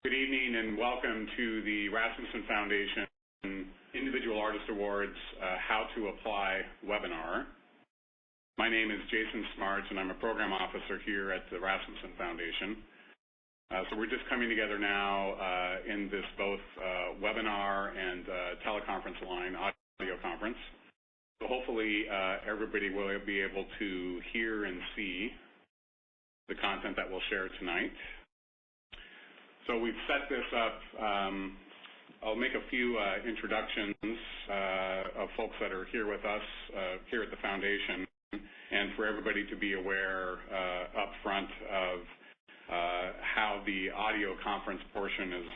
Good evening and welcome to the Rasmuson Foundation Individual Artist Awards How to Apply webinar. My name is Jayson and I'm a program officer here at the Rasmuson Foundation. So we're just coming together now in this both webinar and teleconference line, audio conference. So hopefully everybody will be able to hear and see the content that we'll share tonight. So we've set this up. I'll make a few introductions of folks that are here with us here at the Foundation, and for everybody to be aware up front of how the audio conference portion is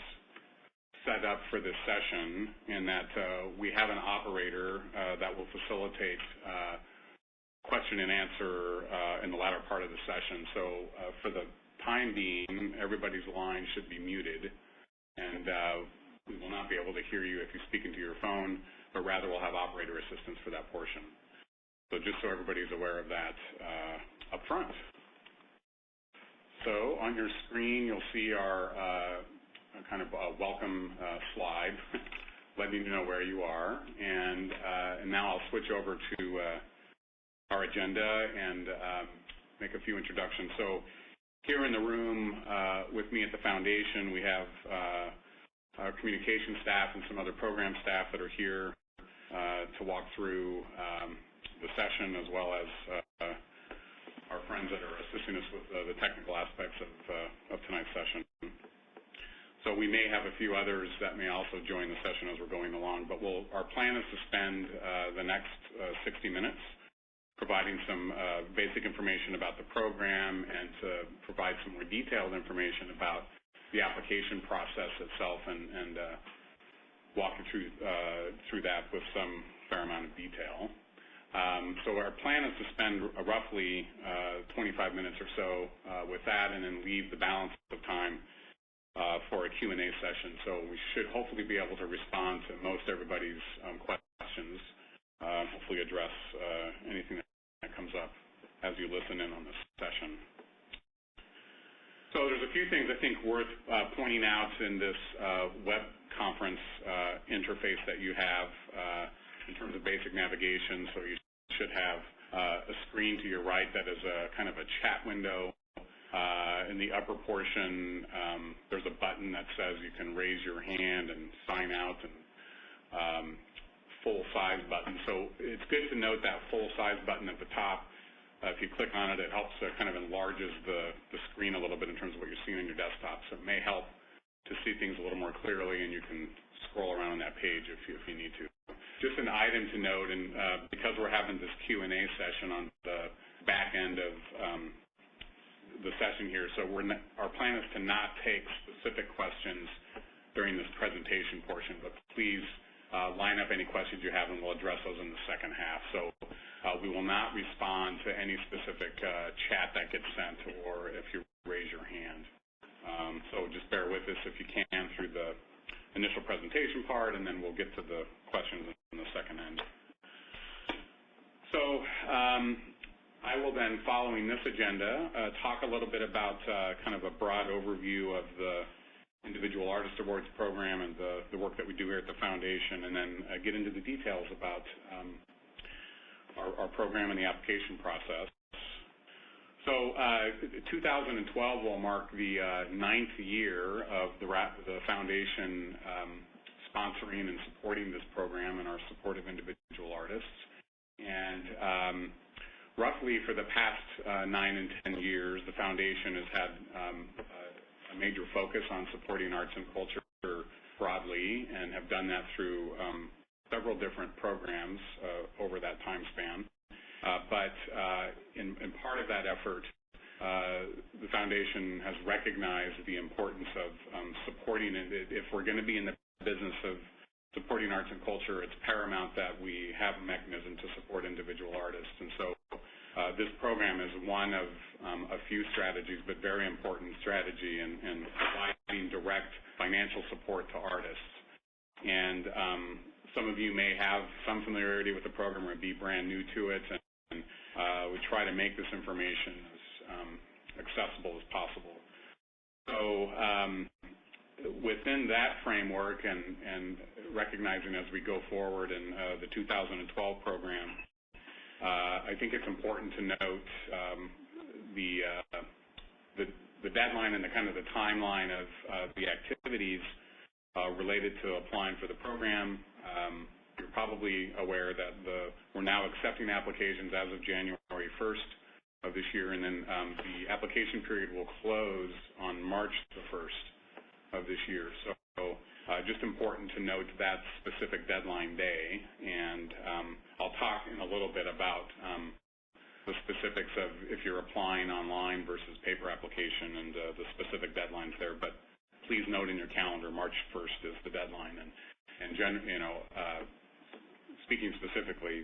set up for this session, in that we have an operator that will facilitate question and answer in the latter part of the session. So for the time being, everybody's line should be muted, and we will not be able to hear you if you speak into your phone, but rather we'll have operator assistance for that portion. So just so everybody's aware of that up front. So on your screen, you'll see our kind of welcome slide, letting you know where you are. And now I'll switch over to our agenda and make a few introductions. So here in the room with me at the Foundation, we have our communication staff and some other program staff that are here to walk through the session, as well as our friends that are assisting us with the technical aspects of tonight's session. So we may have a few others that may also join the session as we're going along, but our plan is to spend the next 60 minutes providing some basic information about the program and to provide some more detailed information about the application process itself, and walk you through that with some fair amount of detail. So our plan is to spend roughly 25 minutes or so with that, and then leave the balance of time for a Q&A session. So we should hopefully be able to respond to most everybody's questions, hopefully address anything that comes up as you listen in on this session. So there's a few things I think worth pointing out in this web conference interface that you have in terms of basic navigation. So you should have a screen to your right that is a kind of a chat window. In the upper portion, there's a button that says you can raise your hand and sign out, and full size button. So it's good to note that full size button at the top. If you click on it, it helps kind of enlarges the screen a little bit in terms of what you're seeing on your desktop. So it may help to see things a little more clearly, and you can scroll around on that page if you need to. Just an item to note, and because we're having this Q&A session on the back end of the session here, so our plan is to not take specific questions during this presentation portion, but please line up any questions you have, and we'll address those in the second half. So we will not respond to any specific chat that gets sent, or if you raise your hand. So just bear with us if you can through the initial presentation part, and then we'll get to the questions in the second end. So I will then, following this agenda, talk a little bit about kind of a broad overview of the Individual Artist Awards program and the work that we do here at the Foundation, and then get into the details about our program and the application process. So 2012 will mark the 9th year of the Foundation sponsoring and supporting this program and our support of individual artists. And roughly for the past 9 and 10 years, the Foundation has had a major focus on supporting arts and culture broadly, and have done that through several different programs over that time span. But in part of that effort, the Foundation has recognized the importance of supporting it. If we're going to be in the business of supporting arts and culture, it's paramount that we have a mechanism to support individual artists. And so this program is one of a few strategies, but very important strategy in providing direct financial support to artists. And some of you may have some familiarity with the program or be brand new to it, and we try to make this information as accessible as possible. So within that framework and recognizing as we go forward in the 2012 program, I think it's important to note the deadline and the kind of the timeline of the activities related to applying for the program. You're probably aware that we're now accepting applications as of January 1st of this year, and then the application period will close on March the 1st of this year. So just important to note that specific deadline day, and I'll talk in a little bit about the specifics of if you're applying online versus paper application and the specific deadlines there. But please note in your calendar, March 1st is the deadline. And speaking specifically,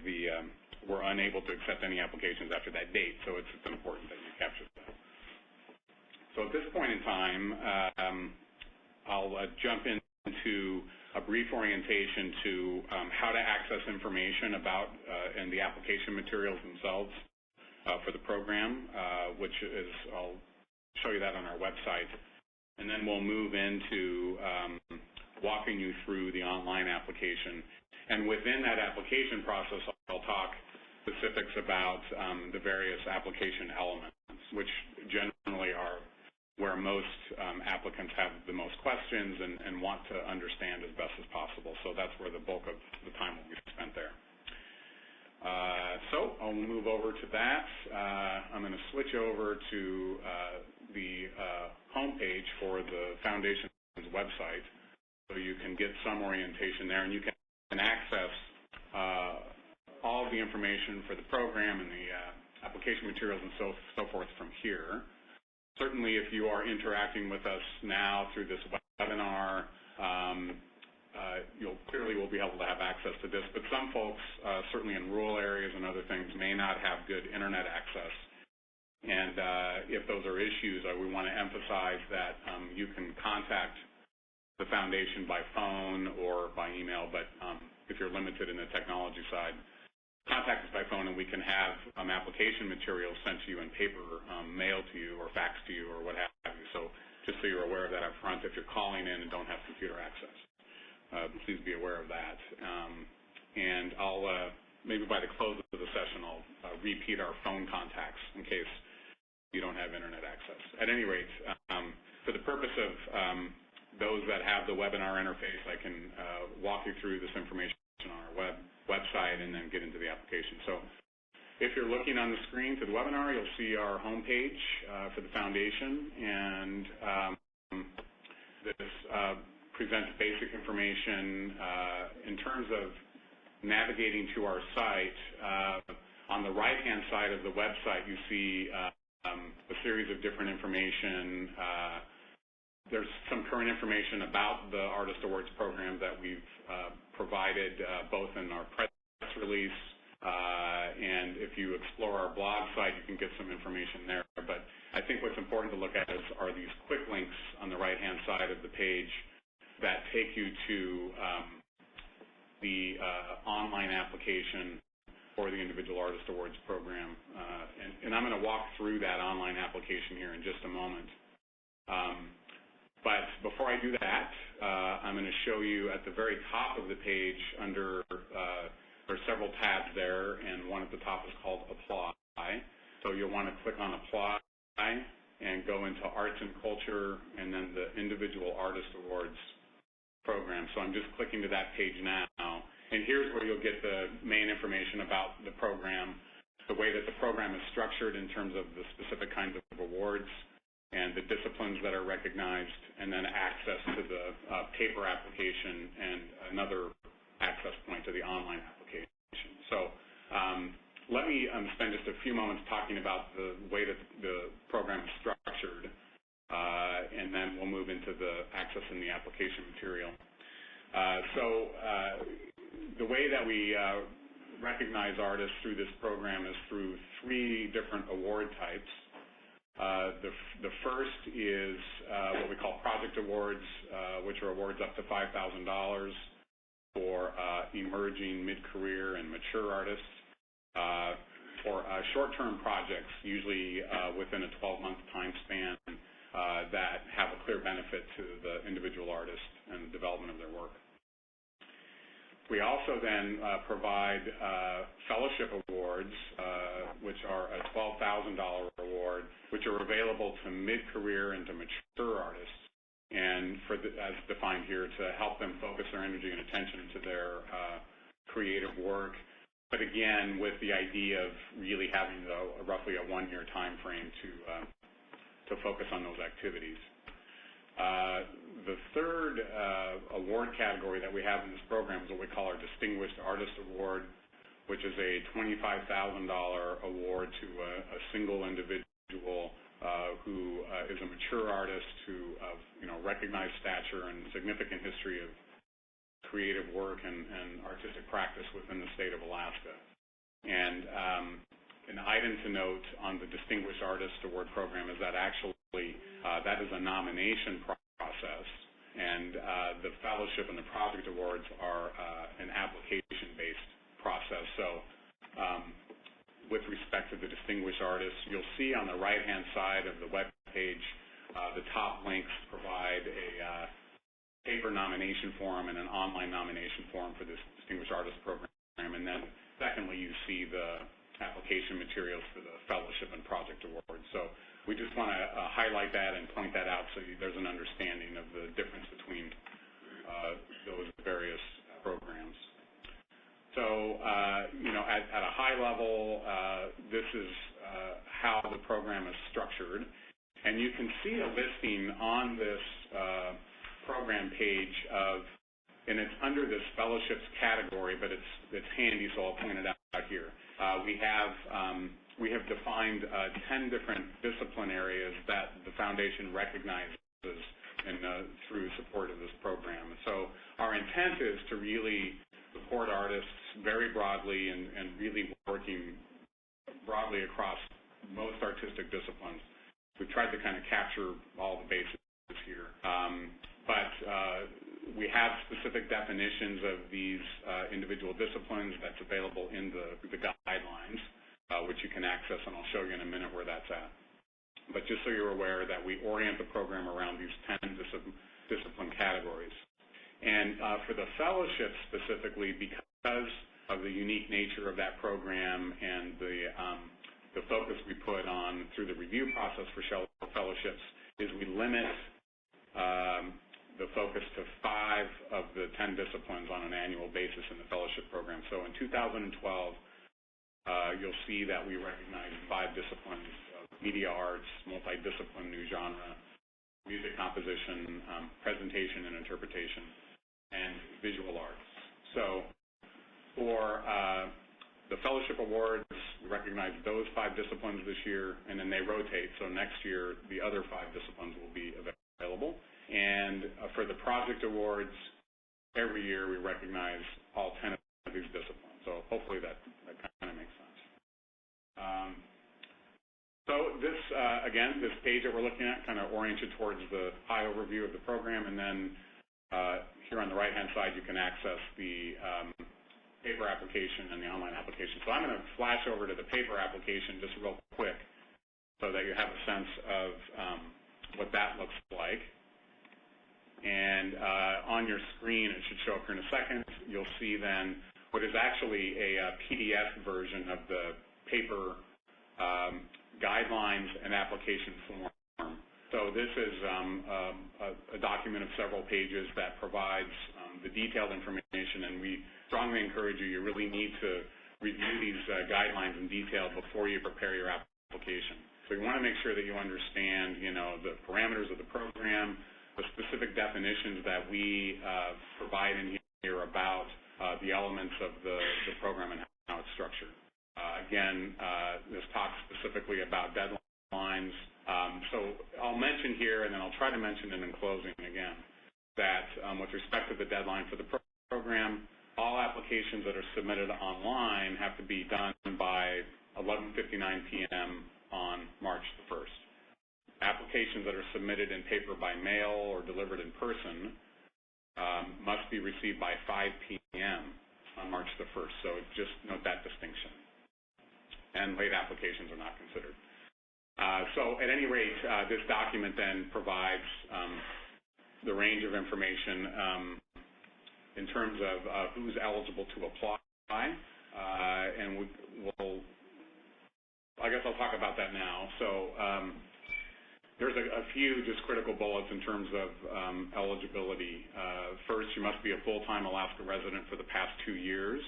we're unable to accept any applications after that date, so it's important that you capture that. So at this point in time, I'll jump into a brief orientation to how to access information about and the application materials themselves for the program, which is, I'll show you that on our website. And then we'll move into walking you through the online application. And within that application process, I'll talk specifics about the various application elements, which generally are where most applicants have the most questions and want to understand as best as possible. So that's where the bulk of the time will be spent there. So I'll move over to that. I'm going to switch over to the homepage for the Foundation's website, so you can get some orientation there, and you can access all of the information for the program and the application materials and so forth from here. Certainly, if you are interacting with us now through this webinar, you'll clearly will be able to have access to this, but some folks, certainly in rural areas and other things, may not have good internet access. And if those are issues, we want to emphasize that you can contact the Foundation by phone or by email, but if you're limited in the technology side, contact us by phone and we can have application materials sent to you in paper, mailed to you or faxed to you or what have you. So just so you're aware of that up front, if you're calling in and don't have computer access, please be aware of that. And I'll, maybe by the close of the session, I'll repeat our phone contacts in case you don't have internet access. At any rate, for the purpose of those that have the webinar interface, I can walk you through this information on our website and then get into the application. So if you're looking on the screen to the webinar, you'll see our homepage for the Foundation, and this presents basic information in terms of navigating to our site. On the right-hand side of the website, you see a series of different information. There's some current information about the Artist Awards program that we've provided both in our press release, and if you explore our blog site, you can get some information there. But I think what's important to look at are these quick links on the right-hand side of the page that take you to the online application for the Individual Artist Awards program. And I'm going to walk through that online application here in just a moment. But before I do that, I'm going to show you at the very top of the page under, there are several tabs there, and one at the top is called Apply. So you'll want to click on Apply and go into Arts and Culture and then the Individual Artist Awards program. So I'm just clicking to that page now. And here's where you'll get the main information about the program, the way that the program is structured in terms of the specific kinds of awards and the disciplines that are recognized, and then access to the paper application and another access point to the online application. So let me spend just a few moments talking about the way that the program is structured, and then we'll move into the access in the application material. The way that we recognize artists through this program is through three different award types. The first is what we call project awards, which are awards up to $5,000 for emerging, mid-career, and mature artists. For short-term projects, usually within a 12-month time span, that have a clear benefit to the individual artist and the development of their work. We also then provide fellowship awards, which are a $12,000 award, which are available to mid-career and to mature artists, and as defined here, to help them focus their energy and attention to their creative work, but again, with the idea of really having roughly a one-year time frame to focus on those activities. The third award category that we have in this program is what we call our Distinguished Artist Award, which is a $25,000 award to a single individual who is a mature artist of recognized stature and significant history of creative work and artistic practice within the state of Alaska. And an item to note on the Distinguished Artist Award program is that actually that is a nomination process, and the fellowship and the project awards are an application-based process. So with respect to the distinguished artists, you'll see on the right-hand side of the web page, the top links provide a paper nomination form and an online nomination form for this Distinguished Artist Program. And then secondly, you see the application materials for the fellowship and project awards. So we just want to highlight that and point that out so there's an understanding of the difference between those various programs. So, at a high level, this is how the program is structured. And you can see a listing on this program page and it's under this fellowships category, but it's handy, so I'll point it out here. We have defined 10 different discipline areas that the Foundation recognizes through support of this program. So our intent is to really support artists very broadly and really working broadly across most artistic disciplines. We've tried to kind of capture all the bases here. But we have specific definitions of these individual disciplines that's available in the guidelines, which you can access, and I'll show you in a minute where that's at. But just so you're aware that we orient the program around these 10 discipline categories. And for the fellowship specifically, because of the unique nature of that program and the focus we put on through the review process for fellowships, is we limit the focus to 5 of the 10 disciplines on an annual basis in the fellowship program. So in 2012, you'll see that we recognize 5 disciplines: media arts, multidiscipline new genre, music composition, presentation and interpretation, and visual arts. So for the fellowship awards, we recognize those 5 disciplines this year, and then they rotate. So next year, the other 5 disciplines will be available. And for the project awards, every year we recognize all 10 of these disciplines. So hopefully that kind of makes sense. So this, again, this page that we're looking at kind of oriented towards the high overview of the program, and then here on the right-hand side you can access the paper application and the online application. So I'm going to flash over to the paper application just real quick so that you have a sense of what that looks like. And on your screen, it should show up here in a second, you'll see then what is actually a PDF version of the paper guidelines and application form. So this is a document of several pages that provides the detailed information, and we strongly encourage you, you really need to review these guidelines in detail before you prepare your application. So you want to make sure that you understand, the parameters of the program, the specific definitions that we provide in here about the elements of the program and how it's structured. Again, this talks specifically about deadlines. So I'll mention here, and then I'll try to mention it in closing again, that with respect to the deadline for the program, all applications that are submitted online have to be done by 11:59 p.m. on March the 1st. Applications that are submitted in paper by mail or delivered in person must be received by 5 p.m. on March the 1st. So just note that distinction. And late applications are not considered. So at any rate, this document then provides the range of information in terms of who's eligible to apply, and I guess I'll talk about that now. So there's a few just critical bullets in terms of eligibility. First, you must be a full-time Alaska resident for the past 2 years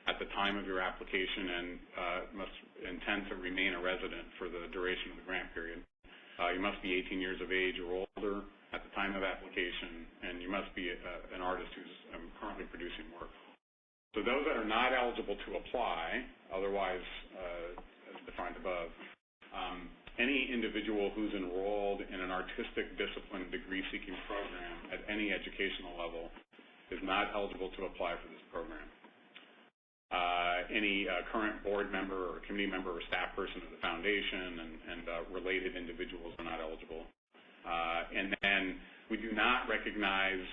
at the time of your application, and must intend to remain a resident for the duration of the grant period. You must be 18 years of age or older at the time of application, and you must be an artist who's currently producing work. So those that are not eligible to apply, otherwise as defined above, any individual who's enrolled in an artistic discipline degree-seeking program at any educational level is not eligible to apply for this program. Any current board member or committee member or staff person of the foundation and related individuals are not eligible. And then we do not recognize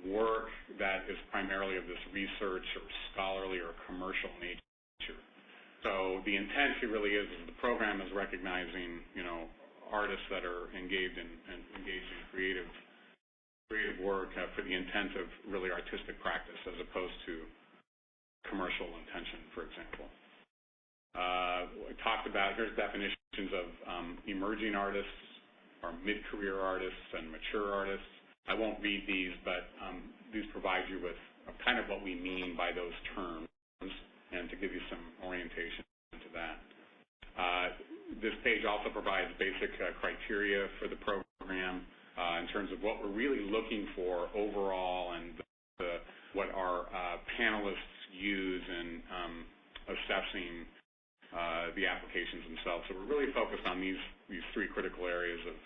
work that is primarily of this research or scholarly or commercial nature. So the intent here really is the program is recognizing, artists that are engaged in creative work for the intent of really artistic practice as opposed to commercial intention, for example. We talked about, here's definitions of emerging artists, or mid-career artists, and mature artists. I won't read these, but these provide you with kind of what we mean by those terms and to give you some orientation to that. This page also provides basic criteria for the program in terms of what we're really looking for overall and what our panelists use in assessing the applications themselves. So we're really focused on these three critical areas of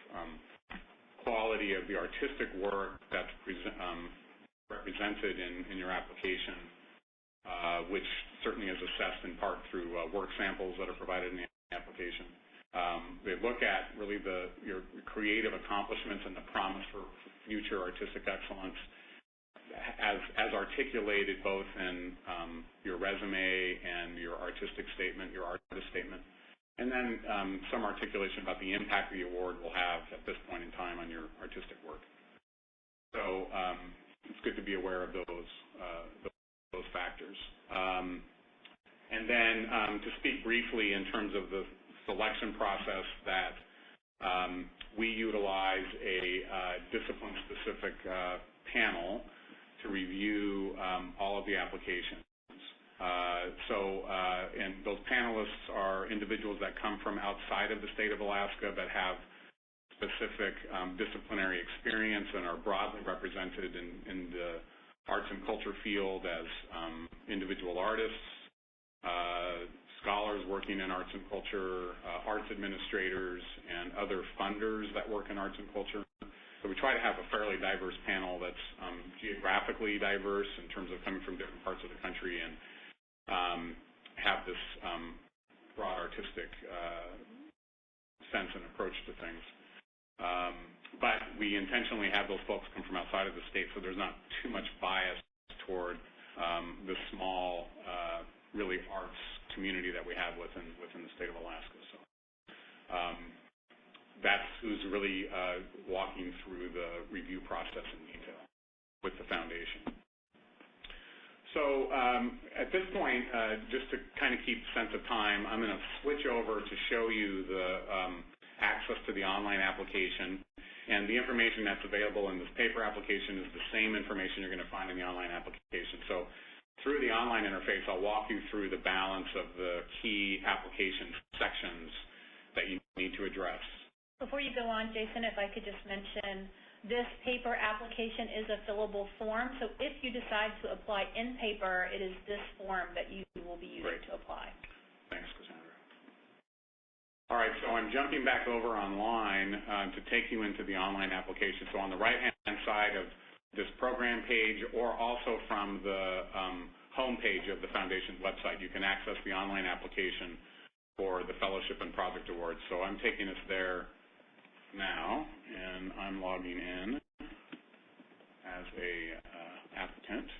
quality of the artistic work that's represented in your application, which certainly is assessed in part through work samples that are provided in the application. They look at really your creative accomplishments and the promise for future artistic excellence as articulated both in your resume and your artistic statement, your artist statement, and then some articulation about the impact the award will have at this point in time on your artistic work. So it's good to be aware of those factors. And then to speak briefly in terms of the selection process that we utilize a discipline-specific panel to review all of the applications. And those panelists are individuals that come from outside of the state of Alaska that have specific disciplinary experience and are broadly represented in the arts and culture field as individual artists, scholars working in arts and culture, arts administrators, and other funders that work in arts and culture. So we try to have a fairly diverse panel that's geographically diverse in terms of coming from different parts of the country and have this broad artistic sense and approach to things. But we intentionally have those folks come from outside of the state, so there's not too much bias toward the small, really arts community that we have within the state of Alaska. So that's who's really walking through the review process in detail with the foundation. So at this point, just to kind of keep sense of time, I'm going to switch over to show you the access to the online application. And the information that's available in this paper application is the same information you're going to find in the online application. So through the online interface, I'll walk you through the balance of the key application sections that you need to address. Before you go on, Jayson, if I could just mention, this paper application is a fillable form. So if you decide to apply in paper, it is this form that you will be using to apply. Thanks, Cassandra. All right, so I'm jumping back over online to take you into the online application. So on the right-hand side of this program page, or also from the home page of the Foundation's website, you can access the online application for the Fellowship and Project Awards. So I'm taking us there now, and I'm logging in as a applicant.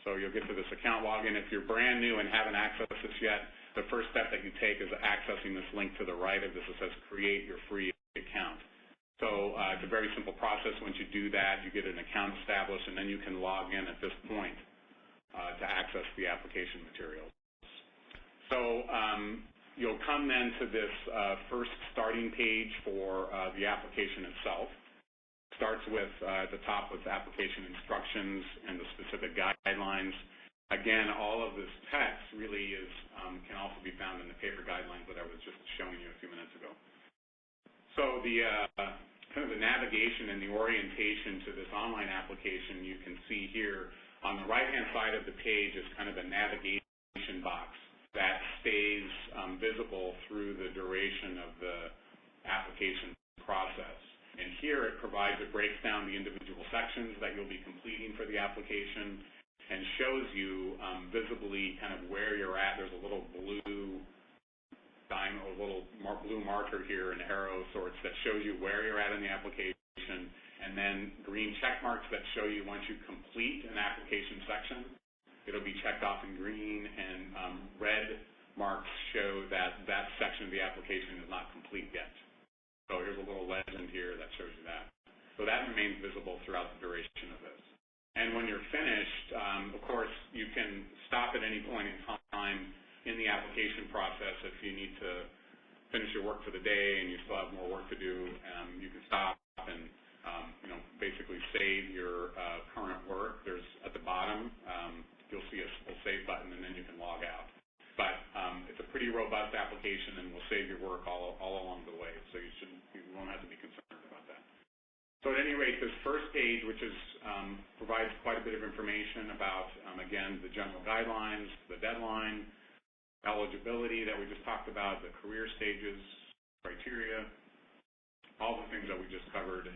So you'll get to this account login. If you're brand new and haven't accessed this yet, the first step that you take is accessing this link to the right of this. It says create your free account. So it's a very simple process. Once you do that, you get an account established, and then you can log in at this point to access the application materials. So you'll come then to this first starting page for the application itself. Starts with at the top with application instructions and the specific guidelines. Again, all of this text really is can also be found in the paper guidelines that I was just showing you a few minutes ago. So the kind of the navigation and the orientation to this online application you can see here on the right-hand side of the page is kind of a navigation box that stays visible through the duration of the application process. And here it provides, it breaks down the individual sections that you'll be completing for the application and shows you visibly kind of where you're at. There's a little blue blue marker here, an arrow sorts that shows you where you're at in the application, and then green check marks that show you once you complete an application section. It'll be checked off in green, and red marks show that that section of the application is not complete yet. So here's a little legend here that shows you that. So that remains visible throughout the duration of this. And when you're finished, of course, you can stop at any point in time in the application process. If you need to finish your work for the day and you still have more work to do, you can stop and basically save your current work. There's at the bottom, you'll see a save button, and then you can log out. But it's a pretty robust application, and will save your work all along the way, so you won't have to be concerned about that. So at any rate, this first page, which provides quite a bit of information about, again, the general guidelines, the deadline, eligibility that we just talked about, the career stages, criteria, all the things that we just covered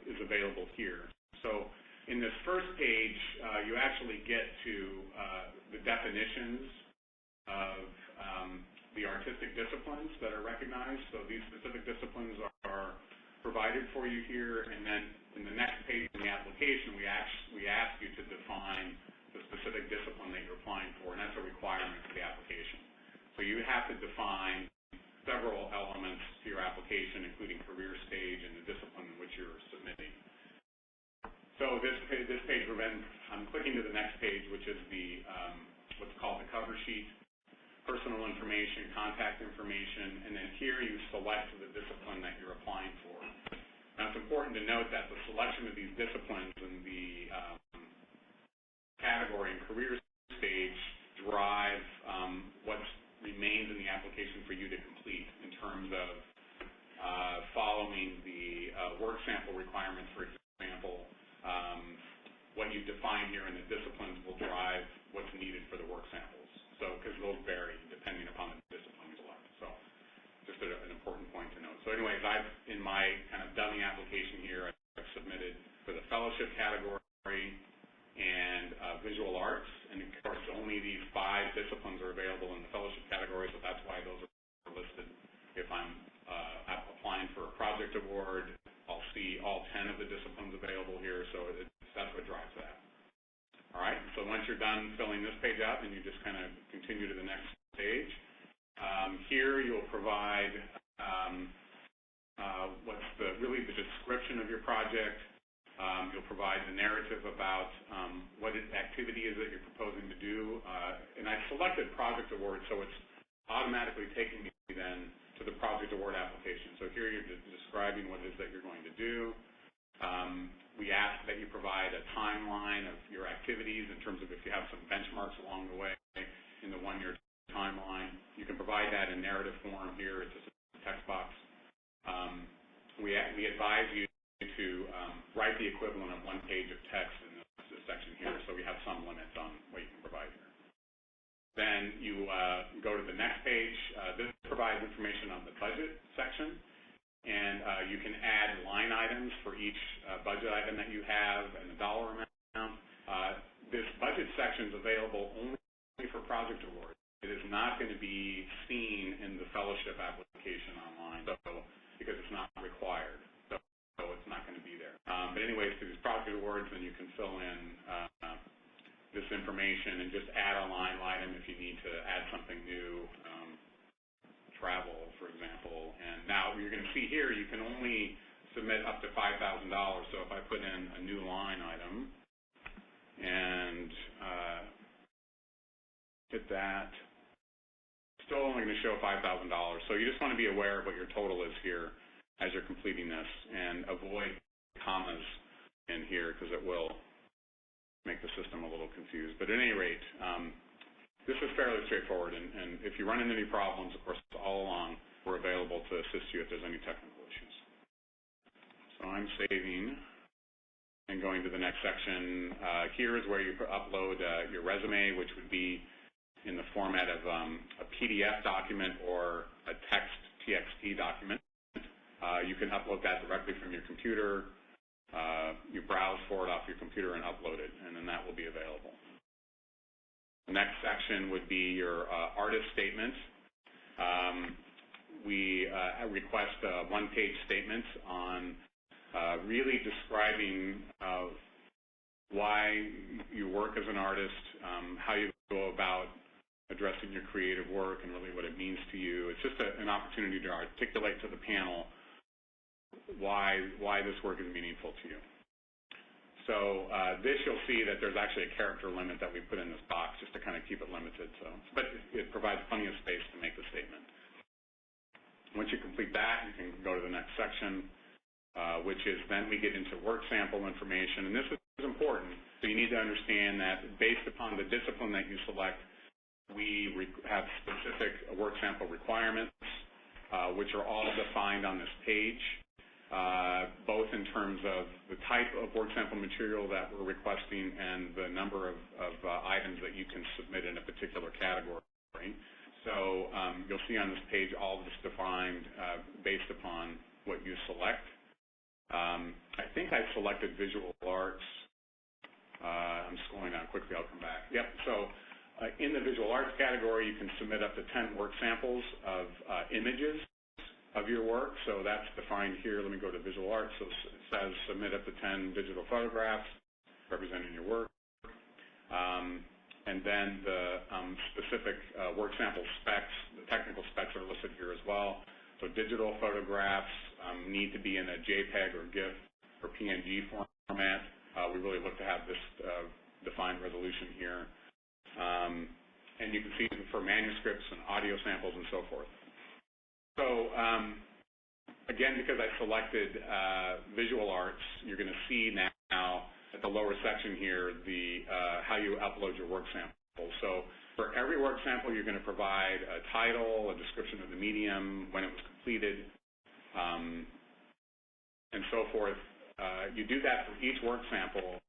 is available here. So in this first page, you actually get to the definitions of the artistic disciplines that are recognized. So these specific disciplines are provided for you here, and then in the next page in the application, we ask you to define the specific discipline that you're applying for, and that's a requirement for the application. So you have to define several elements to your application, including career stage and the discipline in which you're submitting. So this page, I'm clicking to the next page, which is the what's called the cover sheet, personal information, contact information, and then here you select the discipline that you're applying for. Now, it's important to note that the selection of these disciplines in the category and career stage drive what remains in the application for you to complete in terms of following the work sample requirements, for example. What you define here in the disciplines will drive what's needed for the work samples. So, because those vary depending upon the discipline you select. So, just an important point to note. So, anyways, in my kind of dummy application here, I've submitted for the fellowship category and visual arts, and of course, only these 5 disciplines are available in the fellowship category, so that's why those are listed. If I'm applying for a project award, I'll see all 10 of the disciplines available here, so that's what drives that. All right, so once you're done filling this page out, then you just kind of continue to the next page. Here you'll provide what's really the description of your project. You'll provide the narrative about what activity is that you're proposing to do. And I selected project award, so it's automatically taking me then to the project award application. So here you're describing what it is that you're going to do. We ask that you provide a timeline of your activities in terms of if you have some benchmarks along the way in the 1-year timeline. You can provide that in narrative form here. It's just a text box. We advise you to write the equivalent of 1 page of text in this section here, so we have some limits on what you can provide here. Then you go to the next page. This provides information on the budget section, and you can add line items for each budget item that you have and the dollar amount. This budget section is available only for project awards. It is not going to be seen in the fellowship application online, because it's not required. So it's not going to be there. But anyways, for these project awards, then you can fill in information and just add a line item if you need to add something new, travel, for example. And now you're going to see here you can only submit up to $5,000. So if I put in a new line item and hit that, still only going to show $5,000. So you just want to be aware of what your total is here as you're completing this, and avoid commas in here because it will make the system a little confused. But at any rate, this is fairly straightforward, and if you run into any problems, of course, all along, we're available to assist you if there's any technical issues. So I'm saving and going to the next section. Here is where you upload your resume, which would be in the format of a PDF document or a text TXT document. You can upload that directly from your computer. You browse for it off your computer and upload it, and then that will be available. The next section would be your artist statement. We request a one-page statement on really describing why you work as an artist, how you go about addressing your creative work, and really what it means to you. It's just an opportunity to articulate to the panel why this work is meaningful to you. So this, you'll see that there's actually a character limit that we put in this box just to kind of keep it limited. So, but it provides plenty of space to make the statement. Once you complete that, you can go to the next section, which is then we get into work sample information. And this is important. So you need to understand that based upon the discipline that you select, we have specific work sample requirements, which are all defined on this page. Both in terms of the type of work sample material that we're requesting and the number of items that you can submit in a particular category. So you'll see on this page all of this defined based upon what you select. I think I selected visual arts. I'm scrolling down quickly. I'll come back. Yep. So in the visual arts category, you can submit up to 10 work samples of images of your work. So that's defined here. Let me go to visual arts. So it says submit up to 10 digital photographs representing your work. And then the specific work sample specs, the technical specs are listed here as well. So digital photographs need to be in a JPEG or GIF or PNG format. We really look to have this defined resolution here. And you can see for manuscripts and audio samples and so forth. So again, because I selected visual arts, you're going to see now at the lower section here the how you upload your work sample. So for every work sample, you're going to provide a title, a description of the medium, when it was completed, and so forth. You do that for each work sample,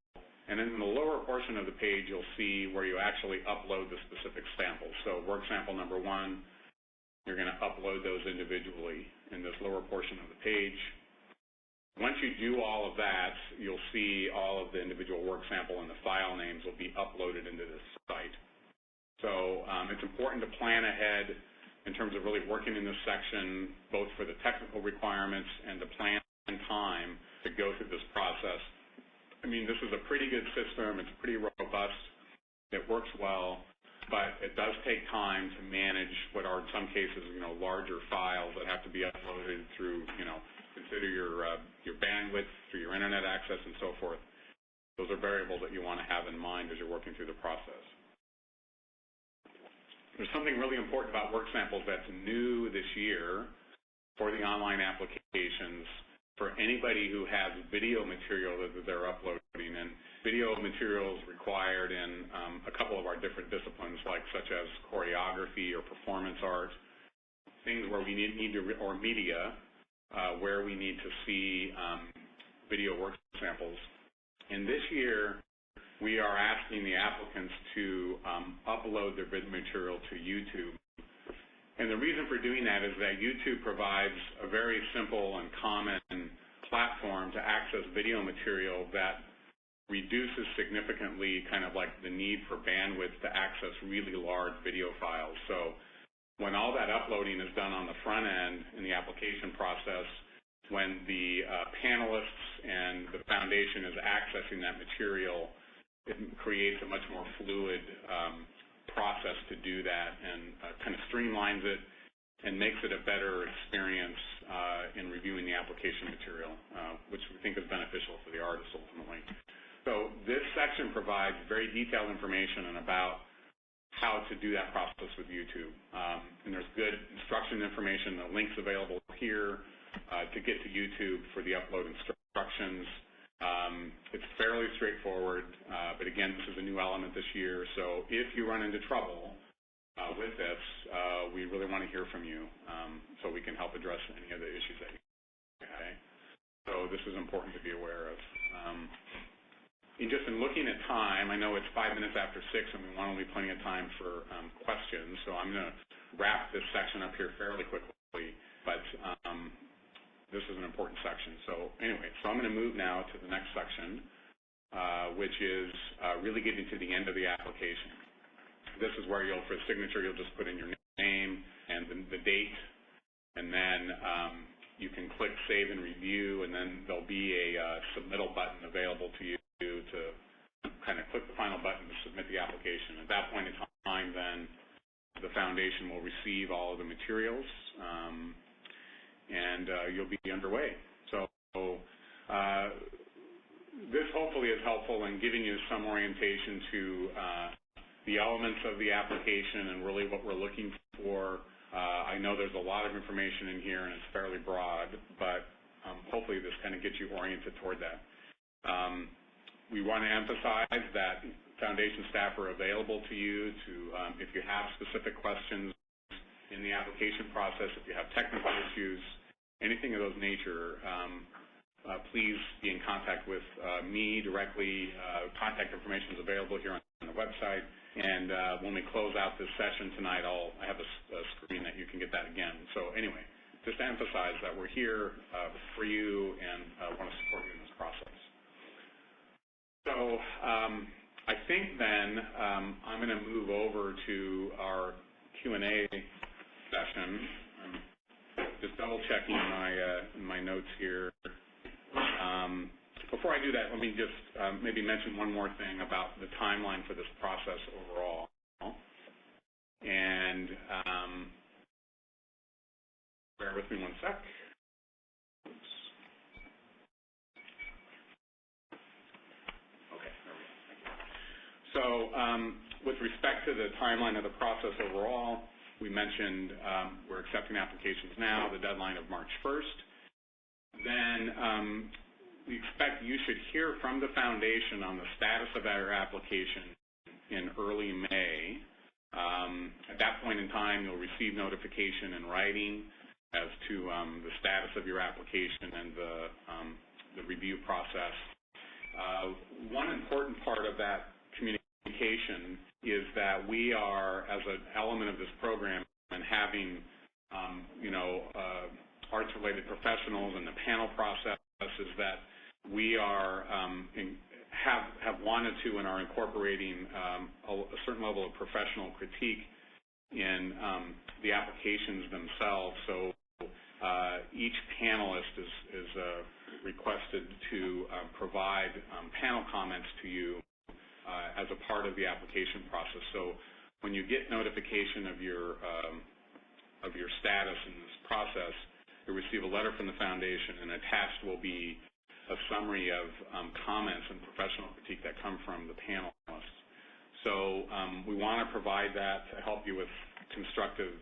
and then in the lower portion of the page, you'll see where you actually upload the specific samples. So work sample number 1, you're going to upload those individually in this lower portion of the page. Once you do all of that, you'll see all of the individual work sample and the file names will be uploaded into this site. So it's important to plan ahead in terms of really working in this section, both for the technical requirements and to plan time to go through this process. I mean, this is a pretty good system. It's pretty robust. It works well. But it does take time to manage what are, in some cases, larger files that have to be uploaded through, consider your bandwidth, through your internet access, and so forth. Those are variables that you want to have in mind as you're working through the process. There's something really important about work samples that's new this year for the online applications for anybody who has video material that they're uploading. And video materials required in a couple of our different disciplines, such as choreography or performance art, things where we need to, or media, where we need to see video work samples. And this year, we are asking the applicants to upload their video material to YouTube. And the reason for doing that is that YouTube provides a very simple and common platform to access video material that reduces significantly kind of like the need for bandwidth to access really large video files. So when all that uploading is done on the front end in the application process, when the panelists and the foundation is accessing that material, it creates a much more fluid process to do that, and kind of streamlines it and makes it a better experience in reviewing the application material, which we think is beneficial for the artist ultimately. So this section provides very detailed information about how to do that process with YouTube. And there's good instruction information, the links available here to get to YouTube for the upload instructions. It's fairly straightforward, but again, this is a new element this year, so if you run into trouble with this, we really want to hear from you so we can help address any of the issues that you have. Okay? So this is important to be aware of. Just in looking at time, I know it's 5 minutes after 6, and we want to leave plenty of time for questions, so I'm going to wrap this section up here fairly quickly, but this is an important section. So anyway, so I'm going to move now to the next section, which is really getting to the end of the application. This is where for signature, you'll just put in your name and the date, and then you can click Save and Review, and then there'll be a submittal button available to you to kind of click the final button to submit the application. At that point in time, then the foundation will receive all of the materials, and you'll be underway. So this hopefully is helpful in giving you some orientation to the elements of the application and really what we're looking for. I know there's a lot of information in here and it's fairly broad, but hopefully this kind of gets you oriented toward that. We want to emphasize that foundation staff are available to you to, if you have specific questions in the application process, if you have technical issues, anything of those nature, please be in contact with me directly. Contact information is available here on the website. And when we close out this session tonight, I have a screen that you can get that again. So anyway, just to emphasize that we're here for you and want to support you in this process. So I think then I'm going to move over to our Q&A session. Just double-checking my notes here. Before I do that, let me just maybe mention one more thing about the timeline for this process overall. And bear with me one sec. Oops. Okay, there we go. So with respect to the timeline of the process overall, we mentioned we're accepting applications now, the deadline of March 1st. Then we expect you should hear from the foundation on the status of our application in early May. At that point in time, you'll receive notification in writing as to the status of your application and the review process. One important part of that communication is that we are, as an element of this program, and having arts-related professionals and the panel process, is that we are have wanted to and are incorporating a certain level of professional critique in the applications themselves. So each panelist is requested to provide panel comments to you as a part of the application process. So when you get notification of your status in this process, you'll receive a letter from the foundation, and attached will be a summary of comments and professional critique that come from the panelists. So we want to provide that to help you with constructive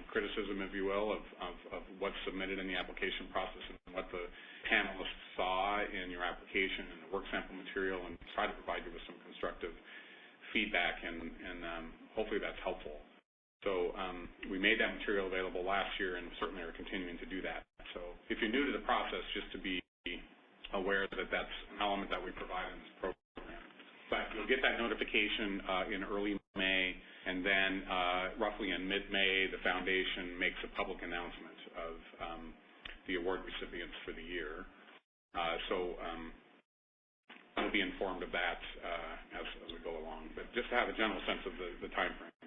criticism, if you will, of what's submitted in the application process and what the panelists saw in your application and the work sample material, and try to provide you with some constructive feedback, and hopefully that's helpful. So we made that material available last year and certainly are continuing to do that. So if you're new to the process, just to be aware that that's an element that we provide in this program. But you'll get that notification in early May, and then roughly in mid-May, the foundation makes a public announcement of the award recipients for the year. So we'll be informed of that as we go along. But just to have a general sense of the time frame.